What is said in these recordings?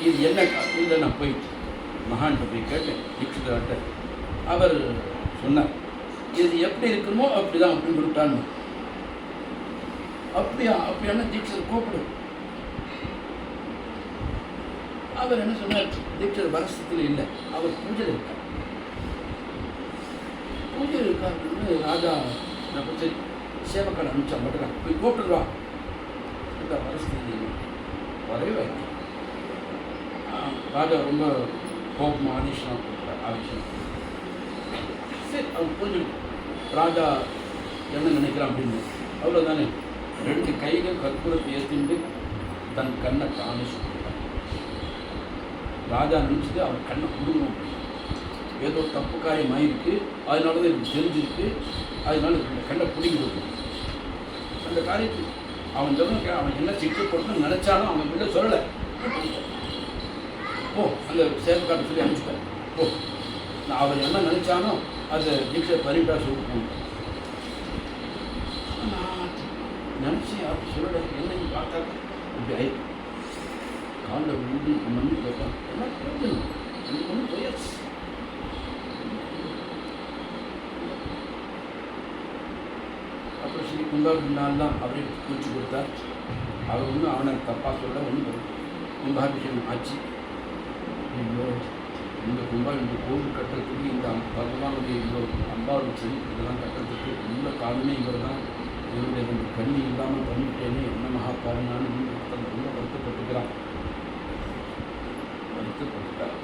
இது என்ன இல்லை, நான் போய் மகான்கிட்ட போய் கேட்டேன் தீட்சிதர்கிட்ட. அவர் சொன்னார், இது எப்படி இருக்குமோ அப்படிதான் அப்படின்னு சொல்லிட்டான்னு. அப்படியான தீட்சிதர் கூப்பிடு. அவர் என்ன சொன்னார், தீட்சிதர் வரஸ்தத்தில் இல்லை, அவர் பூஜையில் இருக்கார். பூஜையில் இருக்கார் அப்படின்னு ராஜா நான் சரி சேவக்கார அனுப்பிச்சா மட்டும் போய் கூப்பிட்டுருவா. வரஸ்தத்தில் வரவே ராஜா ரொம்ப கோபமாக ஆதிஷனாக கொடுத்தார். ஆதிஷன் சரி அவர் புரிஞ்சுடும் ராஜா என்ன நினைக்கிறான் அப்படின்னு. அவ்வளோதானே, 2 கைகள் கற்பூரத்தை ஏற்றிண்டு தன் கண்ணை தானே சொல்லிட்டார். ராஜா நினச்சிட்டு அவர் கண்ணை கொடுக்கணும், ஏதோ தப்பு காரியம் ஆயிருக்கு, அதனால தான் எனக்கு தெரிஞ்சிருக்கு, அதனால இந்த கண்ணை பிடிங்கி கொடுக்கணும். அந்த காரியத்துக்கு அவன் சொல்ல அவன் என்ன சிக்கி போட்டுன்னு நினச்சாலும் அவன் பிள்ளை சொல்லலை. ஓ அந்த சேவக்காரன் சொல்லி அனுப்பிச்சிட்டேன். ஓ நான் அவர் என்ன நினச்சானோ அதை தீட்சை பரிட்டா சொல்லிட்டு நான் நினச்சி அப்படி சொல்லலை. என்னன்னு பார்த்தாக்க இப்படி ஆயிடுச்சு. காலில் விழுந்து மண்ணு கேட்டான், என்ன பிரயோஜனம், எனக்கு ஒன்றும் போயாச்சு. அப்புறம் ஸ்ரீ கும்பாபிஷேகம் தான் அவரே குறிச்சு கொடுத்தார். அவர் ஒன்றும் அவனை தப்பாக சொல்ல ஒன்றும் கும்பாபிஷேகம் ஆச்சு. இவ்வளோ இந்த இந்த கோவில் கட்டுறதுக்கு இந்த பகவானுடைய இவ்வளோ அம்பாவுடைய செடி இதெல்லாம் கட்டுறதுக்கு உள்ள காரணமே இவர் தான். இவருடைய அந்த கண்ணி இல்லாமல் பண்ணிட்டேனே என்ன மகா காரணான்னு ரொம்ப வருத்தப்பட்டுக்கிறான். வருத்தப்பட்டுட்டார்.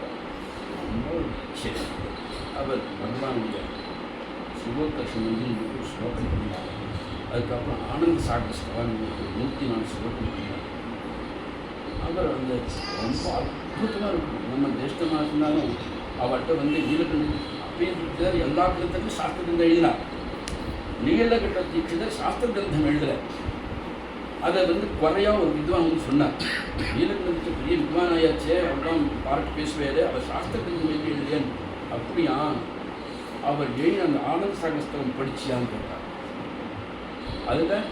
சரி அவர் பகவானுடைய சிவோத்தர்ஷன் வந்து ஒரு ஸ்லோகம் பண்ணார். அதுக்கப்புறம் ஆனந்த சாகஸ்தவான் 104 ஸ்லோகம் பண்ணார். அவர் அந்த ரொம்ப அற்புதமாக இருக்கும். நம்ம ஜேஷ்டமாக இருந்தாலும் அவர்கிட்ட வந்து நீலகண்ட அப்பேர் எல்லா கிரந்தத்தையும் சாஸ்திர கிரந்தம் எழுதினார். நீலகண்ட தீட்சிதர் சாஸ்திர கிரந்தம் எழுதலை. அதை வந்து குறையாக ஒரு வித்வான் வந்து சொன்னார். நீலகண்டத்தை பெரிய வித்வான் ஆயாச்சே, அவர்தான் பாராட்டு பேசுவார், அவர் சாஸ்திர கிரந்தம் எழுதி எழுதியேன். அப்படியா, அவர் எழுதி அந்த ஆனந்த சாகஸ்தவம் படிச்சியான்னு கேட்டார். அதில்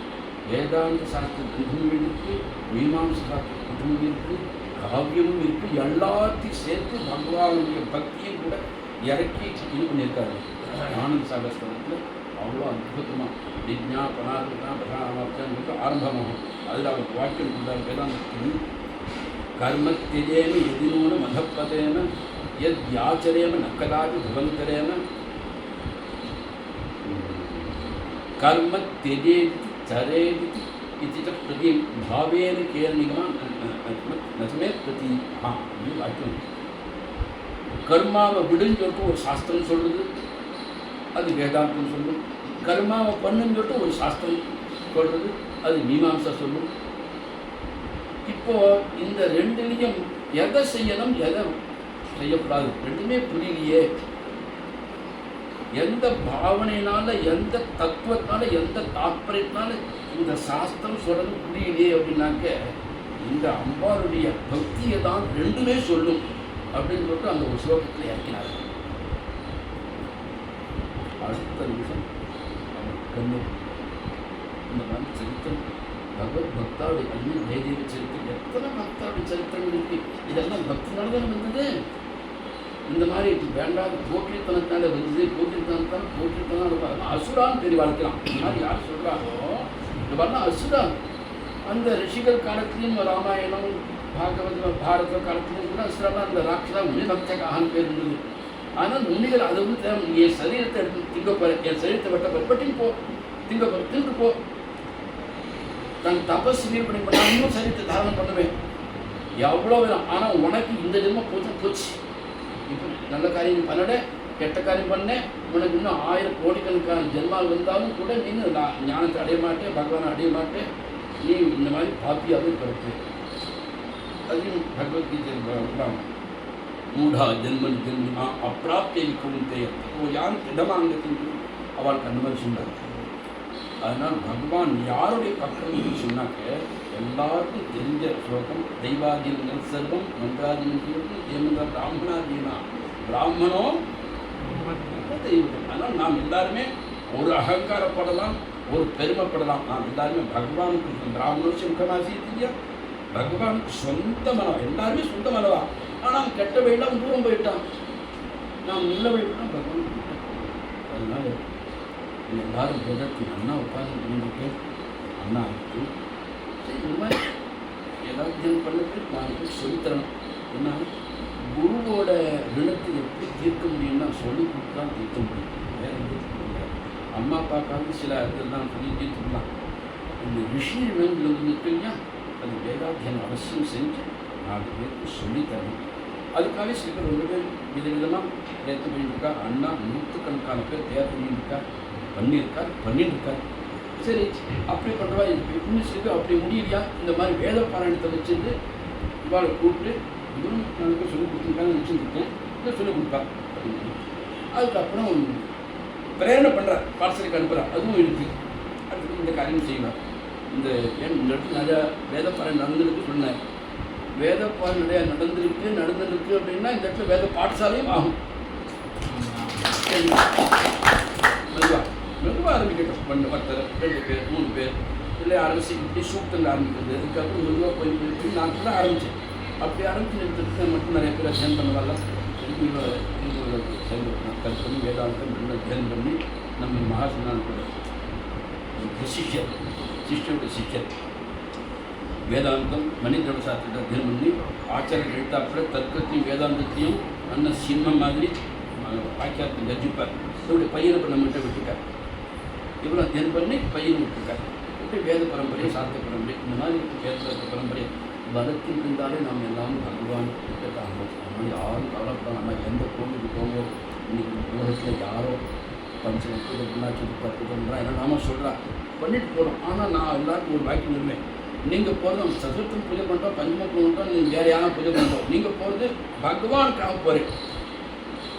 வேதாந்த சாஸ்திர கிரந்தமும் இருக்குது, மீமாம்ச சாஸ்திர கிரந்தமும் இருக்குது, காவியமும் இருக்குது. எல்லாத்தையும் சேர்த்து பகவானுடைய பக்தியும் கூட இறக்கி இது பண்ணியிருக்காரு ஆனந்த சாகஸ்தவத்தில். அவ்வளோ அற்புதமாக விஜ்ஞாபனார்த்தா பிரதானமார்த்தம் ஆரம்பமாகும். அதில் அவர் வாக்கியம் கொடுத்தார் வேதாந்தத்தில். கர்ம திஜேம எதினோன மதப்பதேன எத் யாச்சரேம நக்கதாதி புவந்தரேம कर्म त्यजेति चरेति इति च प्रति भावेन केरनिगमा नचमे प्रति हाँ ये वाक्य कर्माவை விடுன்னு சொல்லிட்டு ஒரு சாஸ்திரம் சொல்லுது, அது வேதாந்தம் சொல்லும். கர்மாவை பண்ணுன்னு சொல்லிட்டு ஒரு சாஸ்திரம் சொல்றது, அது மீமாம்சா சொல்லும். இப்போ இந்த ரெண்டுலையும் எதை செய்யணும் எதை செய்யக்கூடாது ரெண்டுமே புரியலையே. எந்த பாவனையினால எந்த தத்துவத்தினால எந்த தாற்பயத்தினால இந்த சாஸ்திரம் சொல்றது புரியலையே அப்படின்னாக்க, இந்த அம்பாளுடைய பக்தியை தான் ரெண்டுமே சொல்லும் அப்படின்னு சொல்லிட்டு அந்த ஒரு ஸ்லோகத்தில் இறக்கினார். அடுத்த நிமிஷம் அவர் கண்ணு இந்த மாதிரி சரித்திரம் பகவத் பக்தாவுடைய கண்ணு தேதேவி சரித்திரம், எத்தனை பக்தாவுடைய சரித்திரங்கள் இருக்கு. இதெல்லாம் பக்தினால தான் வந்தது. இந்த மாதிரி வேண்டாத போற்றித்தனத்தால வந்து போற்றித்தனம் இருப்பாங்க. அசுரான்னு பேர் வளர்க்கலாம். இந்த மாதிரி யார் சொல்கிறாங்களோ இந்த மாதிரிலாம் அசுரா. அந்த ரிஷிகள் காலத்திலையும் ராமாயணம் பாகவத பாரத காலத்திலையும் கூட அசுராலாம் அந்த ராட்சதா முனிபக்தகான்னு பேர் இருந்தது. ஆனால் முனிகள் அதை வந்து என் சரீரத்தை எடுத்து திங்க போகிறேன், என் சரீரத்தை வெட்டப்பட்டின்னு போ, திங்க போகிற திண்டு போ, தன் தபஸ் வீர் பண்ணி இன்னும் சரீரத்தை தாரணம் பண்ணுவேன் எவ்வளோ வேணும். ஆனால் உனக்கு இந்த ஜென்மம் போச்சு. இப்போ நல்ல காரியம் பண்ணட கெட்ட காரியம் பண்ணேன், உனக்கு இன்னும் 1000 கோடிக்கணக்கான ஜென்மால் வந்தாலும் கூட நீ ஞானத்தை அடைய மாட்டேன், பகவானை அடைய மாட்டேன், நீ இந்த மாதிரி பாப்பியாகவே பிறப்பு. அதையும் பகவத்கீதை மூடா ஜென்மன் ஜென்மா அப்பிராப்பியை குழுந்தை யார் இடமாங்கத்தின் அவளுக்கு அந்த மாதிரி சொன்னார். அதனால் பகவான் யாருடைய பக்கம் சொன்னாக்க எல்லாருக்கும் தெரிஞ்ச ஸ்லோகம் தெய்வாதீனங்கள் செல்வம் மந்திராதீனம் தேவந்த பிராமணாதீனா பிராமணோ தெய்வம். அதனால் நாம் எல்லாருமே ஒரு அகங்காரப்படலாம், ஒரு பெருமைப்படலாம். நாம் எல்லாருமே பகவானுக்கு பிராமணோசி முகமாசி இல்லையா, பகவானுக்கு சொந்த மனம், எல்லாருமே சொந்த மனவா. ஆனால் அவன் கெட்ட வழியில் அவன் தூரம் போயிட்டான். நான் நல்ல வழிதான் பகவான். அதனால எல்லாரும் வேதத்துக்கு அண்ணா உட்காந்து அண்ணா இருக்கு. சரி, இந்த மாதிரி ஏதாவது தினம் பண்ணிட்டு நான் போய் சொல்லித்தரணும். ஏன்னா குருவோட ரிணத்தை எப்படி தீர்க்க முடியும்னா சொல்லி கொடுத்து தான் தீர்க்க முடியும். வேறு எதுவும் தீர்க்க முடியாது. அம்மா அப்பாக்காவது சில இதெல்லாம் சொல்லி தீர்த்துக்கலாம். இந்த ரிஷி ரிணங்கள் இருக்கு இல்லையா, அது வேதாத்தியனம் அவசியம் செஞ்சு 4 பேருக்கு சொல்லித்தரணும். அதுக்காக சில பேர் 2 பேர் விதவிதமாக தேர்த்து பண்ணியிருக்கா. அண்ணா 100கணக்கான பேர் தேர்வு பண்ணியிருக்கார். சரி, அப்படி பண்ணுறவா இன்னும் சில பேர் அப்படி முடியலையா, இந்த மாதிரி வேத பாராயணத்தை வச்சுட்டு இவாளை கூப்பிட்டு இதுவும் எனக்கு சொல்லிக் கொடுத்துருக்காங்கன்னு வச்சுருக்கேன், இதை சொல்லிக் கொடுப்பா அப்படின்னு. அதுக்கப்புறம் பிரேரணை பண்ணுறார், பாடசாலைக்கு அனுப்புகிறார், அதுவும் இருக்குது. அடுத்து இந்த காரியம் செய்வார். இந்த இடத்துல நிறையா வேத பாராயணம் நடந்திருக்கு சொன்னேன். வேத பாராயணம் நிறையா நடந்திருக்கு அப்படின்னா இந்த இடத்துல வேத பாடசாலையும் ஆகும். மெதுவாக ஆரம்பிக்கட்டும். 10 2 பேர் 3 பேர் இல்லை ஆரம்பிச்சு இப்படி சூக்தங்கள் ஆரம்பிக்கிறது. அதுக்கப்புறம் மெதுவாக போய் நான் கூட ஆரம்பித்தேன். அப்படி ஆரம்பிச்சு நிறுத்தத்துக்கு மட்டும் நிறைய பேர் அத்தியானம் பண்ணுவாங்க. செயல்படுத்தணும். கல்பனி வேதாந்தம் அத்தியானம் பண்ணி நம்ம மகாசனான சிஷ்யோட சிஷ்யர் வேதாந்தம் மணித்திரவ சாஸ்திரத்தை அத்தியானம் பண்ணி ஆச்சாரியர் எழுத்தாப்புல தர்க்கத்தையும் வேதாந்தத்தையும் நல்ல சின்ன மாதிரி வாக்கியத்தை கஜிப்பார். இதோடைய பையனை இப்போ நம்மகிட்ட விட்டுருக்கார். இவ்வளோ அத்தியானம் பண்ணி பையனை விட்டுருக்கார். இப்படி வேத பரம்பரை, சாஸ்திர பரம்பரை, இந்த மாதிரி வேத பரம்பரை பலத்தில் இருந்தாலே நம்ம எல்லாரும் பகவான் கிட்ட ஆரம்பிச்சோம். யாரும் கவலைப்படாம நம்ம எந்த கோவிலுக்கு போவோம். இன்னைக்கு உலகத்தில் யாரோ பஞ்சமத்து புண்ணாச்சி பத்துன்றா என்ன நாம சொல்கிறா பண்ணிட்டு போகிறோம். ஆனால் நான் எல்லாருக்கும் ஒரு வாக்கியம் இருந்தேன். நீங்கள் போகிறது சதுர்த்தம் பூஜை பண்ணுறோம், பஞ்சம பூஜை பண்ணுறோம், நீங்கள் வேறு யாரும் பூஜை பண்ணுறோம். நீங்கள் போகிறது பகவானுக்காக போகிறேன்.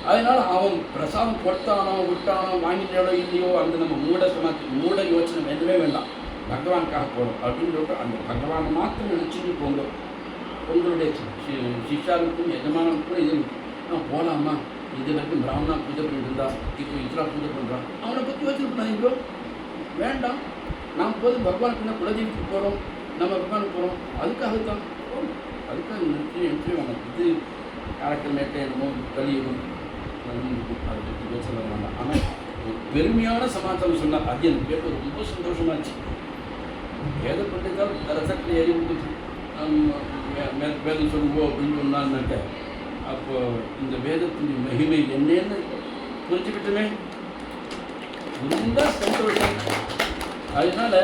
அதனால் அவன் பிரசாதம் கொடுத்தானோ விட்டானோ வாங்கிட்டாலோ இல்லையோ அந்த நம்ம மூட யோசனை எதுவுமே வேண்டாம். பகவானுக்காக போகிறோம் அப்படின்னு சொல்லிட்டு அந்த பகவானை மாத்திரம் நினச்சிட்டு போங்க. உங்களுடைய சிஷ்யாவுக்கும் எஜமானுக்கும் இது நான் போகலாமா, இது வரைக்கும் பிராமணா பூஜை பண்ணிட்டு இருந்தா இப்போ இதெல்லாம் பூஜை பண்ணுறான், அவனை பற்றி வச்சுருப்பாங்க. வேண்டாம், நாம் போது பகவானுக்கு குலதெய்வத்துக்கு போகிறோம், நம்ம பகவானுக்கு போகிறோம், அதுக்காகத்தான் போகணும். அதுக்காக நிறுத்தி வேணும். இது கேரக்டர் மேட்டை என்னமோ கலியுகம் அதை பற்றி பேச வேண்டாம். ஆனால் ஒரு பெருமையான சமாச்சாரம் சொன்னார். அது எனக்கு கேட்டு ரொம்ப சந்தோஷமாச்சு. வேத பண்டிதால் ரசத்தில் ஏறி விட்டு வேதம் சொல்லுவோம் அப்படின்னு சொன்னான்னாக்க அப்போ இந்த வேதத்தின் மகிமை என்னன்னு புரிஞ்சுக்கிட்டுமே இருந்தால் சந்தோஷம். அதனால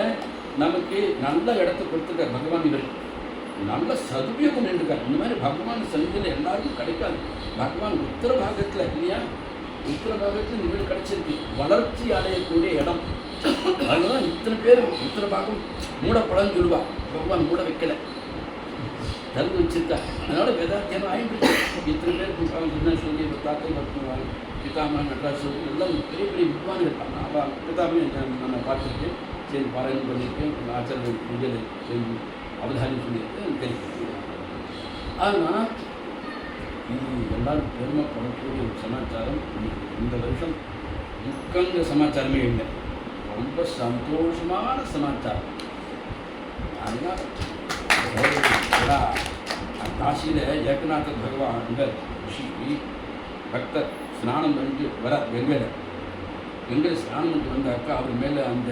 நமக்கு நல்ல இடத்த கொடுத்துருக்கார் பகவான். இவர் நல்ல சதுபயோகம் நின்றுக்கார். இந்த மாதிரி பகவான் சந்தியில் எல்லாருக்கும் கிடைக்காது. பகவான் உத்தர பாகத்தில் இல்லையா, உத்தர பாகத்தில் இந்த வீடு கிடைச்சிருக்கு. வளர்ச்சி அடையக்கூடிய இடம். அதனால இத்தனை பேர் உத்தர பாகம் மூடப்படன்னு சொல்லுவா. பகவான் மூட வைக்கல, தந்து வச்சிருக்கா. அதனால வேதாத்தியானம் ஆயிட்டு இத்தனை பேர் என்ன சொல்லி தாத்தை பத்துவாங்க. பிதாமா நடராஜ் எல்லாம் பெரிய பெரிய வித்வான் இருப்பாங்க. அவள் பிதாமே நான் பார்த்துருக்கேன். சரி, பாராயணம் பண்ணியிருக்கேன். ஆச்சாரிய பூஜை செஞ்சு அவதாரம் சொல்லியிருக்கேன் தெரிவிக்கிறேன். ஆனால் இது எல்லாரும் பெருமைப்படக்கூடிய ஒரு சமாச்சாரம். இந்த வருஷம் துக்கங்க சமாச்சாரமே இல்லை, ரொம்ப சந்தோஷமான சமாச்சாரம். அதனால் காசியில் ஏகநாத பகவான் ரிஷி பக்தர் ஸ்நானம் பண்ணிட்டு வர கங்கையில் ஸ்நானம் பண்ணிட்டு வந்தாக்கா அவர் மேலே அந்த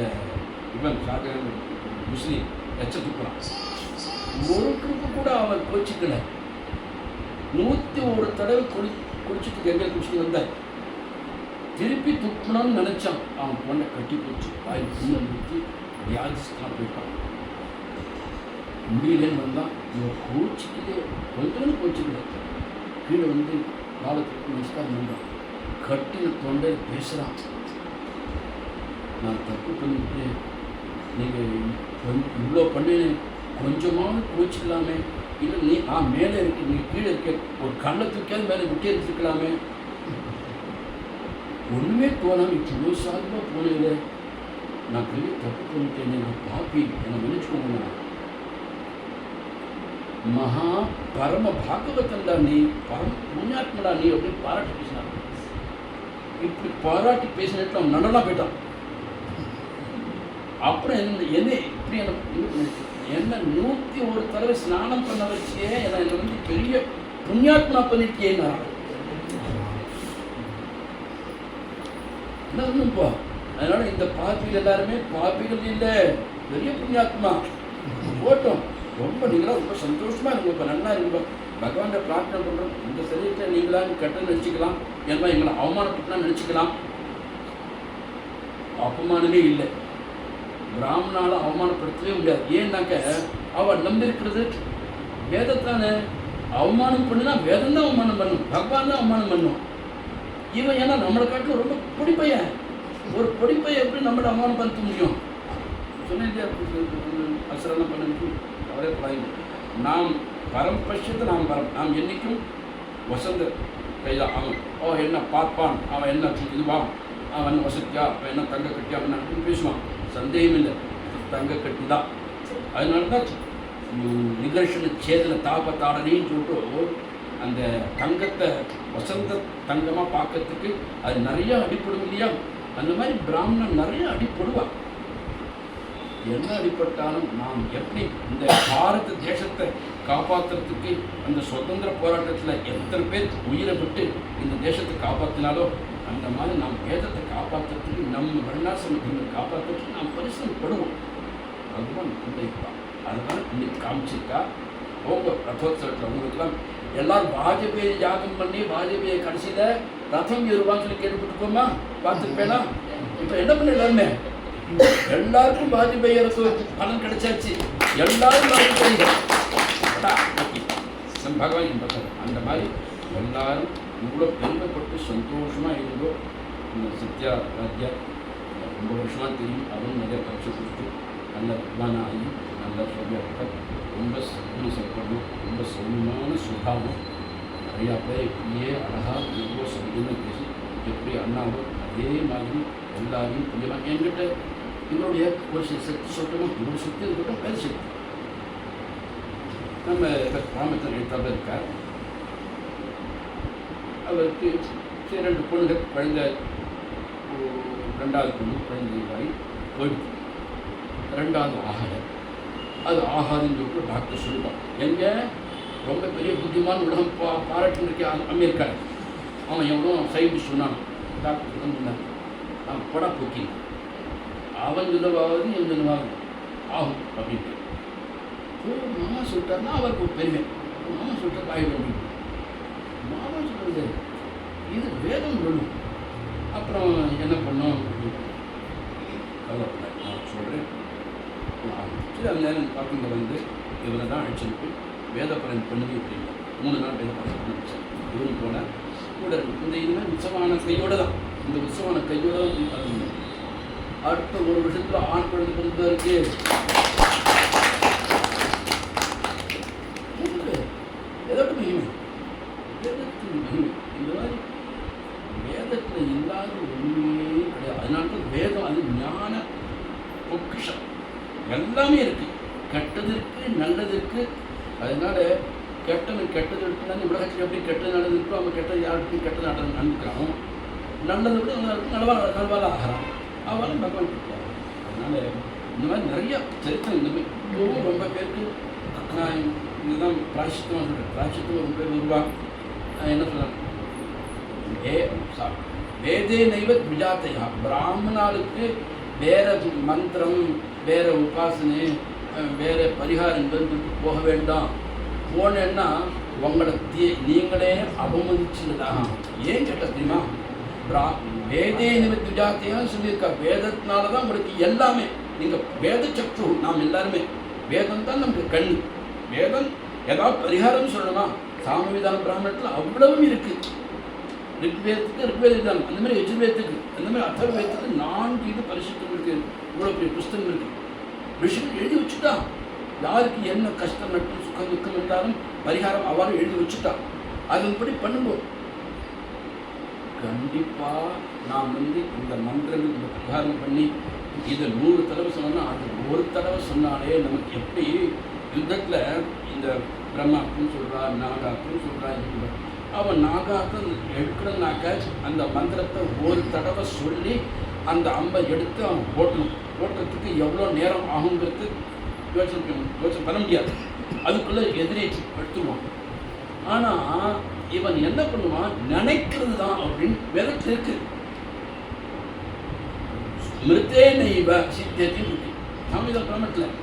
இவன் சாகரன் முஸ்லீம் எச்ச துப்புறான். ஒரு ட்ரிப்பு கூட அவன் கோச்சிக்கல. 101 தடவை குளிச்சுட்டு கங்கையில் குளிச்சுட்டு வந்தார். திருப்பி துப்புனான்னு நினச்சான். அவன் பொண்ணை கட்டி போச்சு. வாயில் புண்ணை நிறுத்தி வியாதிஸ்தான் போயிட்டான். முடியலன்னு வந்தான். இவன் கோச்சிக்கிட்டே கொஞ்சம் கோச்சிக்கல. கீழே வந்து காலத்துக்கு நமஸ்காரம் பண்ணுறான். கட்டின தொண்டை பேசுகிறான். நான் தப்பு பண்ணிட்டு நீங்கள் இவ்வளோ பண்ணேன்னு கொஞ்சமாவது கோச்சிக்கலாமே. இல்லை நீ மேலே இருக்கு, நீங்கள் கீழே இருக்க, ஒரு கண்ணை தூக்கியாவது மேலே விட்டே எடுத்துக்கலாமே. ஒன்றுமே தோணாமல் இவ்வளோ சார்பாக போனதில்லை. நான் பெரிய தப்பு பண்ணிட்டேனே, நான் பாப்பி, என்னை நினைச்சுக்கோங்க. மகா பரம பாகவத்தண்டா நீ, பரம புண்ணியாத்மடா நீ அப்படின்னு பாராட்டி பேசினான். இப்படி பாராட்டி பேசினட்டு அவன் நடனா போயிட்டான். அப்புறம் என்ன இப்படி என்ன 101 தடவை ஸ்நானம் பண்ண வச்சியே என்னை வந்து பெரிய புண்ணியாத்மா பண்ணிருக்கேன்னா என்ன ஒண்ணுப்பா. அதனால இந்த பாப்பிகள் எல்லாருமே பாப்பிகள் இல்லை, பெரிய புண்ணியாத்மா போட்டோம். ரொம்ப நீங்களாம் ரொம்ப சந்தோஷமா இருக்கும். இப்போ நல்லா இருக்கும். பகவான் பிரார்த்தனை பண்றோம். இந்த சரீரத்தை நீங்களா கெட்டன்னு நினச்சிக்கலாம், ஏன்னா எங்களை அவமானப்பட்டுனா நினச்சிக்கலாம். அவமானமே இல்லை. பிராமணால அவமானப்படுத்தவே முடியாது. ஏன்னாக்க அவள் நம்பியிருக்கிறது வேதத்தானே. அவமானம் பண்ணுனா வேதம் தான் அவமானம் பண்ணும், பகவான் தான் அவமானம் பண்ணும். இவன் ஏன்னா நம்மளை காட்டிலும் ரொம்ப பொடிப்பையன். ஒரு பொடிப்பையை எப்படி நம்மளை அவமானம் பண்ண முடியும்? சொன்னேன் அசரணம் பண்ணி அவரே பழகி. நாம் பரம் பட்சத்தை நாம் பரம். நாம் என்றைக்கும் வசந்த கைதான். அவன் என்ன பார்ப்பான், அவன் என்ன இதுவான், அவன் வசதியா, அவன் என்ன தங்க கட்டி, அவன் அப்படின்னு பேசுவான். சந்தேகம் இல்லை, தங்க கட்டி தான். அதனால தான் நிகர்ஷன சேதன தாபத்தாடனேன்னு சொல்லிட்டு அந்த தங்கத்தை வசந்த தங்கமாக பார்க்கறதுக்கு அது நிறைய அடிப்படும் இல்லையா? அந்த மாதிரி பிராமணன் நிறைய அடிப்படுவான். என்ன அடிப்பட்டாலும் நாம் எப்படி இந்த பாரத தேசத்தை காப்பாற்றுறதுக்கு அந்த சுதந்திர போராட்டத்தில் எத்தனை பேர் உயிரை விட்டு இந்த தேசத்தை காப்பாற்றினாலோ அந்த மாதிரி நாம் வேதத்தை காப்பாற்றுறதுக்கு நம்ம வர்ணாசிரமத்தை காப்பாற்றுறதுக்கு நாம் பரிசிரமப்படுவோம். அதுதான் நிர்ணயிப்பான். அதனால் இன்னைக்கு காமிச்சிருக்கா. போங்க ரதோத்சவத்தில் உங்களுக்குலாம் எல்லாரும் வாஜபேயி யாகம் பண்ணி வாஜபேயை கடைசியில் ரதம் ஏறுவான்னு சொல்லி கேள்விப்பட்டுக்கோமா, பார்த்துருப்பேனா? இப்போ என்ன பண்ண எல்லாருமே எல்லாருக்கும் வாஜபேயருக்கு பலன் கிடைச்சாச்சு. எல்லாரும் வாஜபேயிகள் நம் பகவான் பக்கம். அந்த மாதிரி எல்லாரும் இவ்வளோ பெருமைப்பட்டு சந்தோஷமாக இருந்தோ. இந்த சத்யா ராஜ்யா ரொம்ப வருஷமாக தெரியும். அவரும் நிறைய பரிசு கொடுத்து நல்ல விமான ஆகி நல்ல சொல்லியாக ரொம்ப சப்படும், ரொம்ப சௌமியமான சுகாவும். நிறையா பேர் இப்படியே அழகாக ரொம்ப சௌமியமாக பேசி எப்படி அண்ணாவோ அதே மாதிரி எல்லாரையும் புரியலாம். என்கிட்ட இவருடைய ஒரு சக்தி சொல்லணுமோ, இவருடைய சக்தி இருக்கட்டும், வேறு சக்தி. நம்ம கிராமத்தில் எழுத்தாளர் இருக்கார். அவருக்கு 2 பொண்ணுகள், குழந்தை 2வது பொண்ணு குழந்தைவாய் போயிடுச்சு. 2வது ஆகலை. அது ஆகாதுன்னு சொல்லிட்டு டாக்டர் சொல்லிட்டான். எங்கே ரொம்ப பெரிய புத்திமான் உலகம் பாராட்டு இருக்க அமெரிக்காவில் அவன் எவ்வளோ சயின்டிஸ்ட் சொன்னான். டாக்டர் சொன்னான் அவன் படம் போக்கி அவன் சொல்லுவாவது என் சொல்லுவாங்க ஆகும் அப்படின்ட்டு. மாமா சொல்லிட்டாருன்னா அவருக்கு ஒரு பெருமை. மாமா சொல்லிட்டாரு ஆகிடும் அப்படின்னு. மாமா சொல்கிறது இது வேதம் சொல்லணும். அப்புறம் என்ன பண்ணோம் கவலைப்பட நான் சொல்கிறேன். சரி அந்த நேரம் பார்க்குங்க வந்து இவரை தான் அழைச்சிருக்கு வேத பலன் பண்ணுது அப்படின்னு 3 நாள் வேத பலன் பண்ண வச்சேன். இவரும் போனார் கூட. இந்த இதுமாதிரி உற்சவமான கையோடு தான், இந்த உற்சவமான கையோடு தான் பார்க்கணும். அடுத்த 1 வருஷத்தில் ஆண் குழந்தை பிறந்தவருக்கு எதற்கு மகிமை, வேதத்தின் மகிமை. இந்த மாதிரி வேதத்தில் இல்லாத ஒன்றுமே கிடையாது. அதனால்தான் வேதம் அது ஞான பொக்கிஷம். எல்லாமே இருக்கு, கெட்டதற்கு நல்லதற்கு. அதனால கெட்டது இருக்குன்னா உலகத்தில் எப்படி கெட்டது நல்லது இருக்கோ அவங்க கெட்டது யாருக்கு கெட்டது நடந்துக்கிறான், நல்லதை விட நல்வாழ ஆகிறான். அவளும் பகவான் கொடுப்பாங்க. அதனால இந்த மாதிரி நிறைய சரித்திரம் இந்த மாதிரி ரொம்ப பேருக்கு நான் இதுதான் பிராயசித்தமாக சொல்கிறேன். பிராயசித்தமாக ரொம்ப பேர் வருவாங்க. என்ன சொல்கிறேன், வேதே நைவ விஜாத்தையா. பிராமணாளுக்கு வேற மந்திரம், வேற உபாசனை, வேற பரிகாரங்கள் போக வேண்டாம். போனேன்னா உங்களை நீங்களே அவமதிச்சுதான். ஏன் கேட்ட தெரியுமா? வேதே நிமித்த விஜாத்தையான்னு சொல்லியிருக்கா. வேதத்தினால தான் உங்களுக்கு எல்லாமே. நீங்கள் வேத சக்ரு, நாம் எல்லாருமே வேதம் தான் நமக்கு கண். வேதம் ஏதாவது பரிகாரம் சொல்லணுமா? சாமவிதான பிராமணத்தில் அவ்வளவும் இருக்கு. ரிக்வேதத்துக்கு ரிக்வேதம், அந்த மாதிரி யஜுர்வேதத்துக்கு, அந்த மாதிரி அதர்வேதத்துக்கு 4 இது பரிசுத்தம் இருக்கு. இவ்வளோ பெரிய புஸ்தகம் இருக்கு. விஷயம் எழுதி வச்சுட்டான். யாருக்கு என்ன கஷ்டம் நட்பு சுகம் துக்கம் இருந்தாலும் பரிகாரம் அவ்வாறு எழுதி வச்சுட்டான். அதன்படி பண்ணும்போது கண்டிப்பாக நாம் இந்த மந்திரங்கள் இந்த பரிகாரம் பண்ணி இதை 100 தடவை சொன்னோம்னா அது 1 தடவை சொன்னாலே நமக்கு எப்படி யுத்தத்தில் இந்த பிரம்மாக்குன்னு சொல்கிறா, நாகாக்குன்னு சொல்கிறா. அவன் நாகாக்கு எடுக்கணும்னாக்க அந்த மந்திரத்தை 1 தடவை சொல்லி அந்த அம்பை எடுத்து அவன் போட்டணும். போட்டதுக்கு எவ்வளோ நேரம் ஆகுங்கிறது யோசனை பண்ண முடியாது. அதுக்குள்ளே எதிரி எடுத்துருவான். ஆனால் இவன் என்ன பண்ணுவான், நினைக்கிறது தான் அப்படின்னு விதத்தில் இருக்கு. மிருத்தே நெய்வ சித்தியத்தின் இருக்கு. நாம் இதை பிரமத்தில்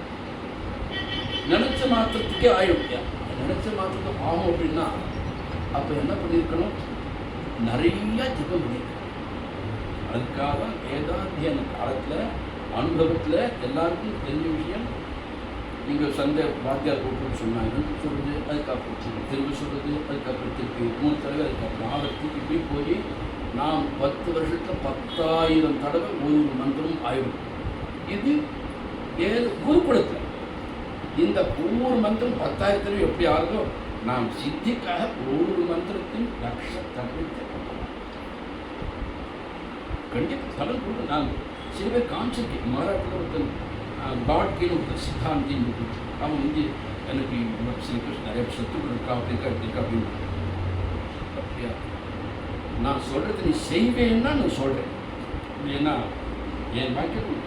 நினைச்ச மாத்திரத்துக்கே ஆயிடும். நினைச்ச மாத்திரத்துக்கு ஆகும் அப்படின்னா அப்போ என்ன பண்ணியிருக்கணும், நிறைய ஜபம் பண்ணியிருக்கணும். அதுக்காக வேதாத்தியன காலத்தில் அனுபவத்தில் எல்லாருக்கும் தெரிஞ்ச விஷயம். நீங்கள் சந்தை வாத்தியார் கூப்பிட்டு சொன்னாங்க சொல்லுது, அதுக்கப்புறம் திரும்ப சொல்லுது, அதுக்கப்புறம் திருப்பி 3 தடவை, அதுக்கப்புறம் ஆவர்த்தி இப்படி போய் நாம் 10 வருஷத்தில் 10,000 தடவை ஒரு மந்திரம் ஆயிடும். இது குருகுலத்தில் இந்த ஒவ்வொரு மந்திரம் 10,000 தடவை எப்படி ஆகுதோ, நாம் சித்திக்காக ஒவ்வொரு மந்திரத்தின் லட்சத்தடவை கண்டிப்பாக பலன் கொடுத்து நான் சில பேர் காமிச்சிருக்கேன். மகாராஷ்டிரத்தில் ஒருத்தன் பாட்கின்னு ஒருத்தர் சித்தாந்தின்னு அவன் வந்து எனக்கு சில பேர் நிறைய சொத்துக்கள் இருக்கா அப்படின்னு. அப்படியா, நான் சொல்கிறது நீ செய்வேன்னா நான் சொல்கிறேன். ஏன்னா என் வாக்கியம்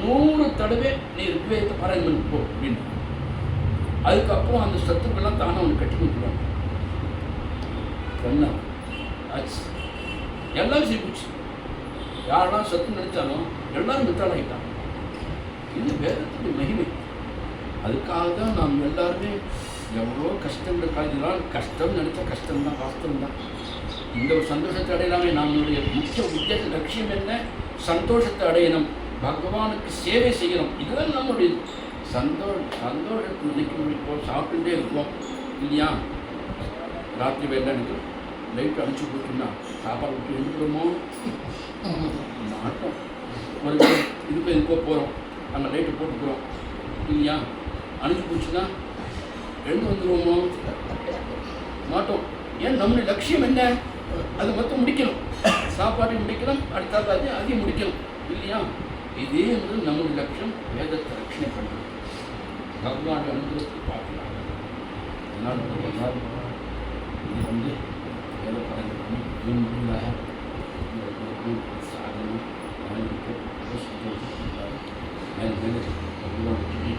100 தடவை நீ ரிக்வேதத்தை பாராயணம் போ அப்படின்னு. அதுக்கப்புறம் அந்த சத்துக்கெல்லாம் தானே அவனுக்கு கட்டி கொடுத்துருவாங்க. என்ன ஆச்சு, எல்லாம் செய்யச்சு. யாரெல்லாம் சத்து நினைச்சாலும் எல்லாரும் மித்தாள் ஆகிட்டான். இது வேதத்துடைய மகிமை. அதுக்காக தான் நாம் எல்லாருமே எவ்வளோ கஷ்டங்கள் காய்ச்சால் கஷ்டம் நினைச்சா கஷ்டம்தான், வாஸ்தவம் தான். இந்த ஒரு சந்தோஷத்தை அடையலாமே. நம்மளுடைய முக்கிய உத்தேச லட்சியம் என்ன, சந்தோஷத்தை அடையணும், பகவானுக்கு சேவை செய்யணும். இதுதான் நம்முடைய சந்தோஷத்தை நினைக்க முடிப்போம். சாப்பிட்டுட்டே இருப்போம் இல்லையா, ராத்திரி வேலை எனக்கு லைட் அடிச்சு கொடுத்துன்னா சாப்பாடு விட்டு எழுந்துக்கிறோமோ மாட்டோம். ஒரு இதுக்கோ போகிறோம், அங்கே லைட்டை போட்டுக்கிறோம் இல்லையா, அணிஞ்சு போச்சுன்னா எழுந்து வந்துடுவோமோ மாட்டோம். ஏன் நம்முடைய லட்சியம் என்ன, அதை மொத்தம் முடிக்கணும். சாப்பாட்டையும் முடிக்கணும், அடுத்த அதையும் முடிக்கணும் இல்லையா. இதே வந்து நம்முடைய லட்சியம் வேதத்தை ரட்சணை பண்ணுறது, பகவானுடைய அனுபவத்தை பார்க்கலாம். அதனால் இது வந்து வேத படங்கள் பண்ணி முடிவாக சாதனை மேலே மேலே பகவானுடைய